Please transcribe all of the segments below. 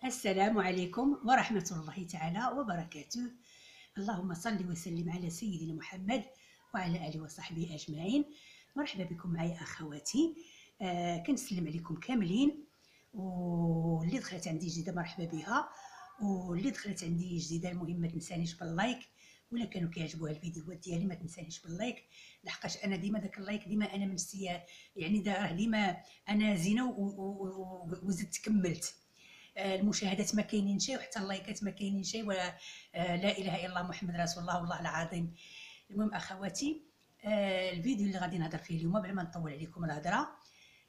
السلام عليكم ورحمة الله تعالى وبركاته. اللهم صل وسلم على سيدنا محمد وعلى آله وصحبه أجمعين. مرحبا بكم معي أخواتي. كنسلم عليكم كاملين، واللي دخلت عندي جديدة مرحبا بها، واللي دخلت عندي جديدة المهم ما تنسانيش باللايك، ولا كانوا كيعجبوها الفيديوهات ديالي ما تنسانيش باللايك، لحقاش انا ديما داك اللايك ديما انا منسيه، يعني ديما انا زينه وزدت كملت. المشاهدات ما كاينين شي، وحتى اللايكات ما كاينين شي، ولا لا اله الا الله محمد رسول الله والله العظيم. المهم اخواتي، الفيديو اللي غادي نهضر فيه اليوم بلا ما نطول عليكم الهضره،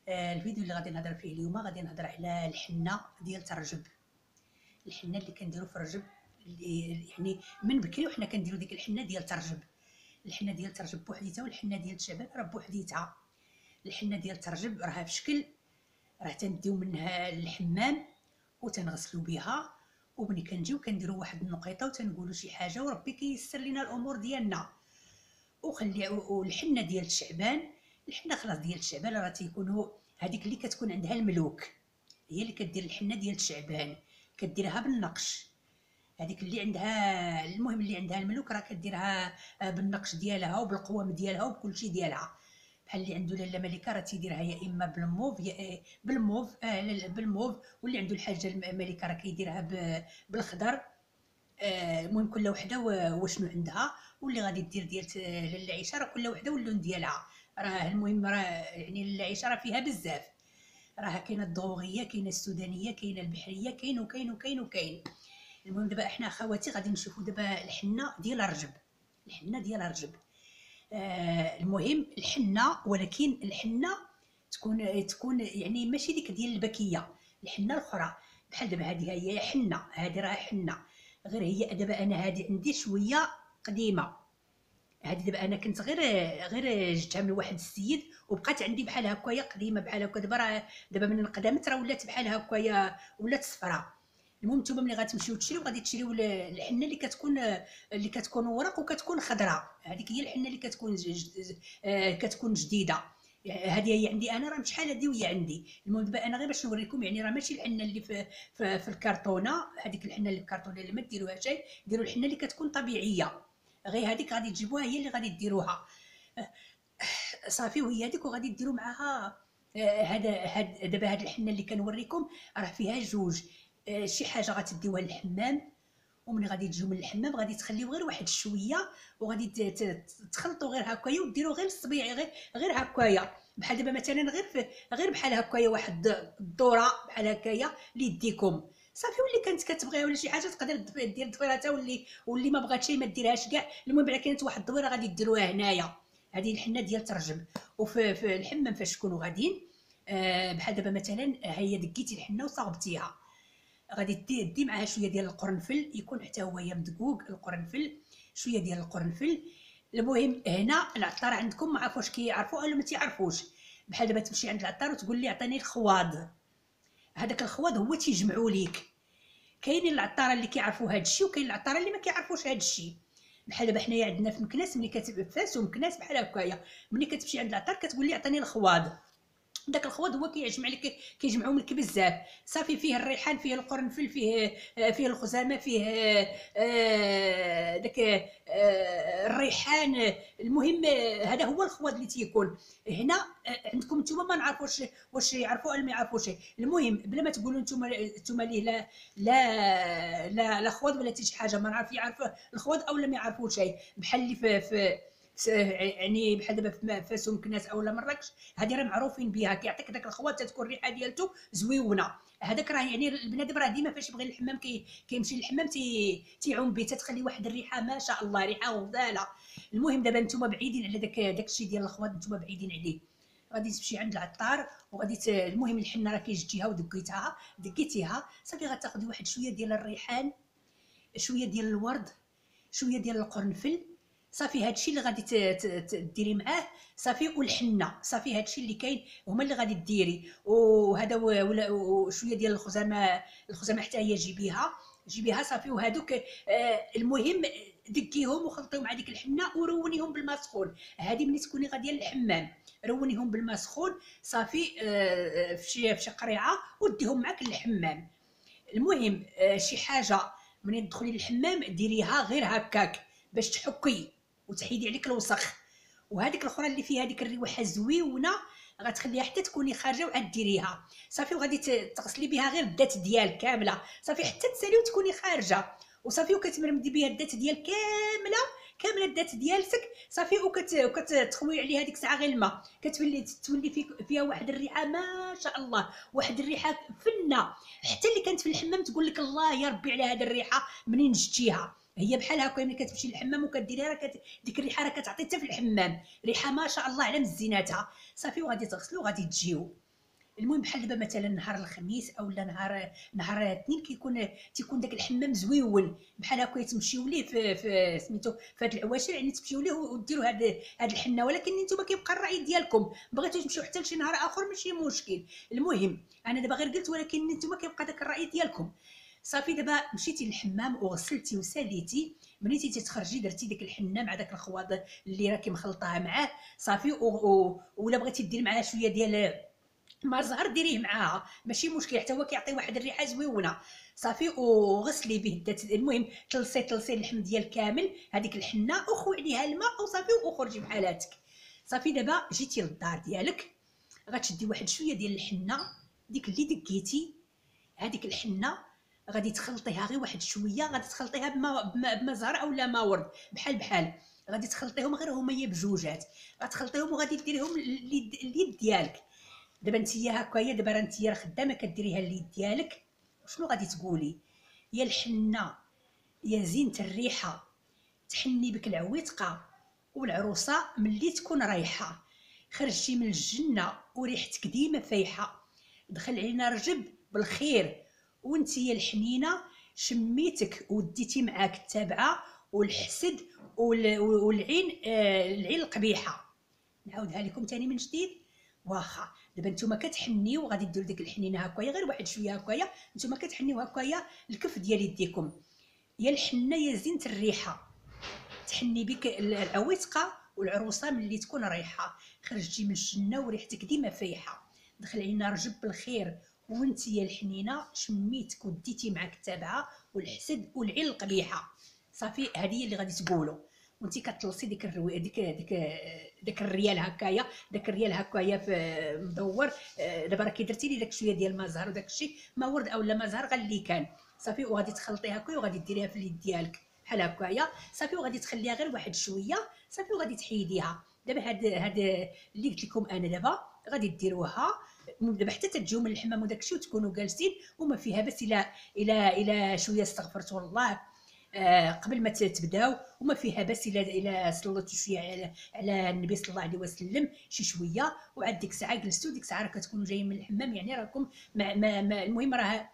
الفيديو اللي غادي نهضر فيه اليوم غادي نهضر على الحنه ديال الرجب. الحنه اللي كنديروا في الرجب، يعني من بكري وحنا كنديروا ديك الحنه ديال الرجب. الحنه ديال الرجب بوحديتها، والحنه ديال الشباب راه بوحديتها. الحنه ديال الرجب راها في شكل، راه تنديو منها للحمام وتنغسلوا بها، وملي كنجيو كنديروا واحد النقيطه وتنقولوا شي حاجه وربي كيسر لنا الامور ديالنا. والحنه ديال الشعبان، الحنه خلاص ديال الشعبان راه تيكونوا هذيك اللي كتكون عندها الملوك، هي اللي كدير الحنه ديال الشعبان، كديرها بالنقش. هذيك اللي عندها المهم اللي عندها الملوك راه كديرها بالنقش ديالها وبالقوام ديالها وبكل شيء ديالها. بحال اللي عنده لاله ملكه راه تيديرها يا اما بالموف يا بالموف، بالموف، واللي عنده الحاجه الملكه راه كيديرها بالخضر. المهم كل وحده وشنو عندها، واللي غادي دير ديال لاله عيشه راه كل وحده واللون ديالها. راه المهم راه يعني لاله عيشه راه فيها بزاف، راه كاينه الضغوغيه، كاينه السودانيه، كاينه البحريه، كاين وكاين وكاين وكاين. المهم دابا احنا اخواتي غادي نشوفوا دابا الحنه ديال الرجب. الحنه ديال الرجب، المهم الحنه، ولكن الحنه تكون يعني ماشي ديك ديال البكيه، الحنه الاخرى. بحال دابا هذه هي حنه، هذه راه حنه، غير هي دابا انا هذه عندي شويه قديمه. هذه دابا انا كنت غير جبتها من واحد السيد وبقات عندي بحال هكايا قديمه بحال هكا. دابا راه دابا من انقدمت راه ولات بحال هكايا، ولات صفراء. المهم نتوما ملي غتمشيو تشريو غادي تشريو الحنه اللي كتكون ورق وكتكون خضراء. هذيك هي الحنه اللي كتكون جديده. هذه هي عندي انا، راه شحال هذه وهي عندي. المهم دابا انا غير باش نوريكم، يعني راه ماشي الحنه اللي في الكرتونه، هذيك الحنه اللي في الكرتونه اللي ما ديروهاش، ديروا الحنه اللي كتكون طبيعيه. غير هذيك غادي تجيبوها هي اللي غادي ديروها صافي، وهي هذيك وغادي ديروا معاها هاد دابا هاد الحنه اللي كنوريكم راه فيها جوج. شي حاجه غتديوها للحمام، ومن غادي تجيو من الحمام غادي تخليو غير واحد شويه، وغادي تخلطوا غير هكايا وديروا غير الصبيع، غير هكايا. بحال دابا مثلا غير بحال هكايا واحد الدوره بحال هكايا اللي يديكم صافي. واللي كانت كتبغيها ولا شي حاجه تقدر دير ضفيرتها، واللي ما بغاتش ما ديرهاش كاع. المهم بلا كانت واحد الدويره غادي ديروها هنايا. هذه الحنه ديال ترجم. في الحمام فاش تكونوا غاديين، بحال دابا مثلا هي دكيتي الحنه وصاوبتيها، غادي دي معاها شويه ديال القرنفل، يكون حتى هو مدقوق القرنفل، شويه ديال القرنفل. المهم هنا العطار عندكم ما عرفوش كيعرفوا ولا ما تيعرفوش. بحال دابا تمشي عند العطار وتقول لي عطيني الخواض، هذاك الخواض هو تيجمعوا ليك. كاينين العطاره اللي كيعرفوا هذا الشيء، وكاين العطاره اللي ما كيعرفوش هذا الشيء. بحال دابا حنايا عندنا في مكناس، ملي كتبقى فاس ومكناس بحال هكايا، ملي كتمشي عند العطار كتقول لي عطيني الخواض. داك الخواض هو كيجمع لك، كيجمعهم لك بزاف. صافي فيه الريحان، فيه القرنفل، فيه الخزامه، فيه داك الريحان. المهم هذا هو الخواض اللي تيكون هنا. عندكم نتوما ما نعرفوش واش يعرفوا ولا ما يعرفوش. المهم بلا ما تقولوا نتوما ليه لا خواض ولا حتى شي حاجه، ما نعرف يعرف الخواض او لا ما يعرفوش شيء. بحال اللي في يعني بحال دابا في فاس ومكناس اولا مراكش، هذه راه معروفين بها، كيعطيك داك الخوات تتكون الريحه ديالته زويونه. هذاك راه يعني البنادم راه ديما فاش يبغي للحمام كيمشي للحمام تيعوم به، تتخلي واحد الريحه ما شاء الله، ريحه غزاله. المهم دابا نتوما بعيدين على داك الشيء ديال الخوات، نتوما بعيدين عليه. غادي تمشي عند العطار وغادي المهم الحنه راه كيجيها دقيتيها صافي، غتاخذي واحد شويه ديال الريحان، شويه ديال الورد، شويه ديال القرنفل. صافي هادشي اللي غادي ديري معاه صافي، والحنه صافي. هادشي اللي كاين هما اللي غادي ديري، وهذا وشويه ديال الخزامه حتى هي جيبيها صافي. وهادوك المهم دقيهم وخلطيهم مع ديك الحنه ورونيهم بالماء سخون. هذه ملي تكوني غاديه للحمام رونيهم بالماء سخون صافي، في شي قريعه وديهم معاك للحمام. المهم شي حاجه منين تدخلي للحمام ديريها غير هكاك باش تحكي وتحيدي عليك الوسخ. وهذيك الاخرى اللي فيها هذيك الريحه زويونه غتخليها حتى تكوني خارجه وعاد ديريها صافي، وغادي تغسلي بها غير الذات ديالك كامله صافي حتى تسالي وتكوني خارجه وصافي، وكتمرمدي بها الذات ديال كامله كامله الذات ديالتك صافي، وكتخوي عليها ديك الساعه غير الماء، تولي فيها واحد الريحه ما شاء الله، واحد الريحه فنه، حتى اللي كانت في الحمام تقول لك الله يا ربي على هذه الريحه منين جبتيها. هي بحال هكا ملي كتمشي للحمام وكديريها راه ديك الريحه راه كتعطي حتى في الحمام ريحه ما شاء الله على مزيناتها صافي، وغادي تغسلوا وغادي تجيو. المهم بحال دابا مثلا نهار الخميس اولا نهار الاثنين تيكون داك الحمام زويون بحال هكا، تمشيو ليه في سميتو في هاد العواشر، يعني تمشيو ليه وديروا هاد الحنه، ولكن نتوما كيبقى الراي ديالكم، بغيتو تمشيو حتى لشي نهار اخر ماشي مشكل. المهم انا دابا غير قلت، ولكن نتوما كيبقى داك الراي ديالكم. صافي دابا مشيتي للحمام وغسلتي وساليتي، منين تخرجي درتي ديك الحنه مع داك الخواض اللي راكي مخلطاها معاه صافي، ولا بغيتي دير معاه شويه ديال ما زهر ديريه معاها ماشي مشكل، حتى هو كيعطي واحد الريحه زويونه صافي، وغسلي به الذات. المهم تلصي اللحم ديال كامل هذيك الحنه وخوي عليها الماء وصافي وخرجي بحالاتك. صافي دابا جيتي للدار ديالك غتشدي واحد شويه ديال الحنه ديك اللي دكيتي، هذيك الحنه غادي تخلطيها غير واحد شويه، غادي تخلطيها بما زهر اولا ما ورد بحال غادي تخلطيهم غير هما بجوجات، غتخلطيهم وغادي ديريهم اليد ديالك. دابا نتيا هكايا دابا راه نتيا خدامه كديريها اليد ديالك، شنو غادي تقولي؟ يا الحنه يا زينه الريحه تحني بك العويتقه والعروسه ملي تكون رايحه، خرجتي من الجنه وريحتك ديما فايحه، دخل علينا رجب بالخير وانتي الحنينه، شميتك وديتي معاك التابعه والحسد والعين العين القبيحه. نعاودها لكم تاني من جديد. واخا دابا نتوما كتحنيو وغادي ديروا ديك الحنينه هكايا غير واحد شويه هكايا، نتوما كتحنيو هكايا الكف ديال يديكم، يا الحنه يا زينه الريحه تحني بك العويتقه والعروسه ملي تكون رايحه، خرجتي من الجنه وريحتك ديما فايحه، دخل علينا رجب بالخير وانت يا الحنينه، شميتك وديتي معاك التابعه والحسد والعين القبيحه. صافي هذه هي اللي غادي تقولوا وانت كتلصي ديك الريال هكايا، داك الريال هكايا في مدور. دابا راكي درتي لي داك شويه ديال ما زهر وداك الشيء ما ورد اولا ما زهر غير اللي كان صافي، وغادي تخلطيها هكايا وغادي ديريها في اليد ديالك بحال هكايا صافي، وغادي تخليها غير واحد شويه صافي وغادي تحيديها. دابا هاد اللي قلت لكم انا دابا غادي ديروها دابا حتى تجيو من الحمام وداك الشيء وتكونوا جالسين وما فيها بس الى شويه استغفرت الله قبل ما تبداو، وما فيها بس الى صليتوا شويه على النبي صلى الله عليه وسلم شي شويه، وعاد ديك الساعه جلستوا ديك الساعه راه كتكونوا جايين من الحمام، يعني راكم المهم راه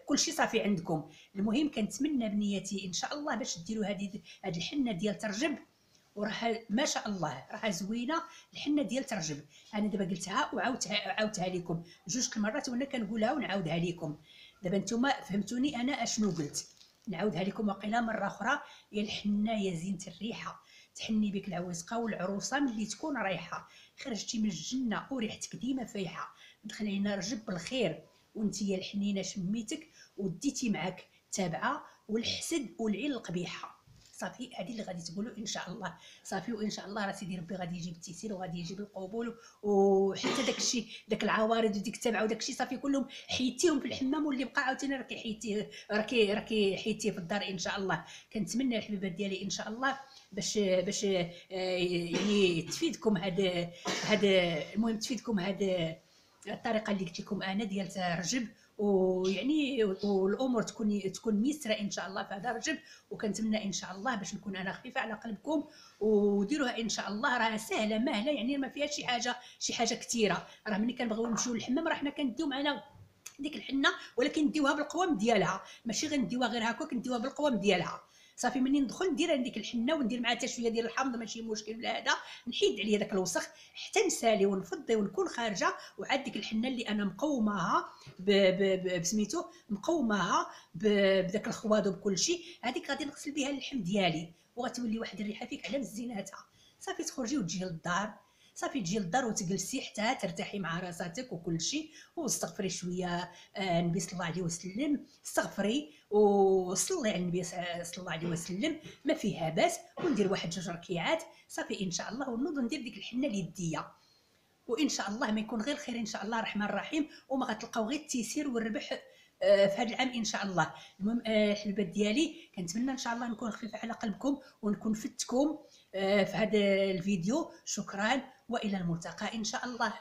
كل شيء صافي عندكم. المهم كنتمنى بنياتي ان شاء الله باش ديروا هذه الحنه ديال ترجب، وراه ما شاء الله راه زوينه الحنه ديال ترجب. انا دابا قلتها وعاودتها لكم جوج المرات وانا كنقولها ونعاودها لكم. دابا نتوما فهمتوني انا اشنو قلت، نعاودها لكم وقيله مره اخرى. يا الحنه يا زينه الريحه تحني بك العويسقه والعروسه ملي تكون رايحه، خرجتي من الجنه وريحتك ديما فايحه، دخل علينا رجب بالخير وانتي يا الحنينه شميتك وديتي معاك تابعه والحسد والعين القبيحه. صافي هذه اللي غادي تقولوا ان شاء الله صافي، وان شاء الله راه سيدي ربي غادي يجيب التيسير وغادي يجيب القبول، وحتى داك الشيء داك العوارض وديك التبعه وداك الشيء صافي كلهم حيدتيهم في الحمام، واللي بقى عاوتاني راكي حيدتيه راكي حيدتيه في الدار ان شاء الله. كنتمنى الحبيبات ديالي ان شاء الله باش يعني تفيدكم هاد المهم تفيدكم هاد الطريقه اللي قلت لكم انا ديال رجب، ويعني والامور تكون ميسره ان شاء الله في هذا الرجب. وكنتمنى ان شاء الله باش نكون انا خفيفه على قلبكم وديروها ان شاء الله، راه سهله مهله يعني ما فيها شي حاجه كثيره. راه ملي كنبغيو نمشيو للحمام راه حنا كنديو معنا ديك الحنه، ولكن نديوها بالقوام ديالها ماشي غنديوها غير هكاك، نديوها بالقوام ديالها صافي. مني ندخل ندير عندك الحنه وندير معها حتى شويه ديال الحامض ماشي مشكل ولا هذا، نحيد عليا داك الوسخ حتى نسالي ونفضي ونكون خارجه، وعاد ديك الحنه اللي انا مقوماها بسميتو مقوماها بداك الخواض وبكل شيء، هذيك غادي نغسل بها اللحم ديالي وغتولي واحد الريحه فيك على مزيناتها. صافي تخرجي وتجي للدار صافي تجي للدار وتجلسي حتى ترتاحي مع راساتك وكل شيء، واستغفري شويه النبي صلى الله عليه وسلم، استغفري وصلي على النبي صلى الله عليه وسلم، ما فيها باس، وندير واحد 2 ركيعات صافي ان شاء الله، ونوض ندير ديك الحنه اليديه، وان شاء الله ما يكون غير خير ان شاء الله الرحمن الرحيم، وما غتلقاو غير التيسير والربح في هذا العام ان شاء الله. المهم الحلبات ديالي كنتمنى ان شاء الله نكون خفيفه على قلبكم ونكون فدتكم في هذا الفيديو. شكرا والى الملتقى ان شاء الله.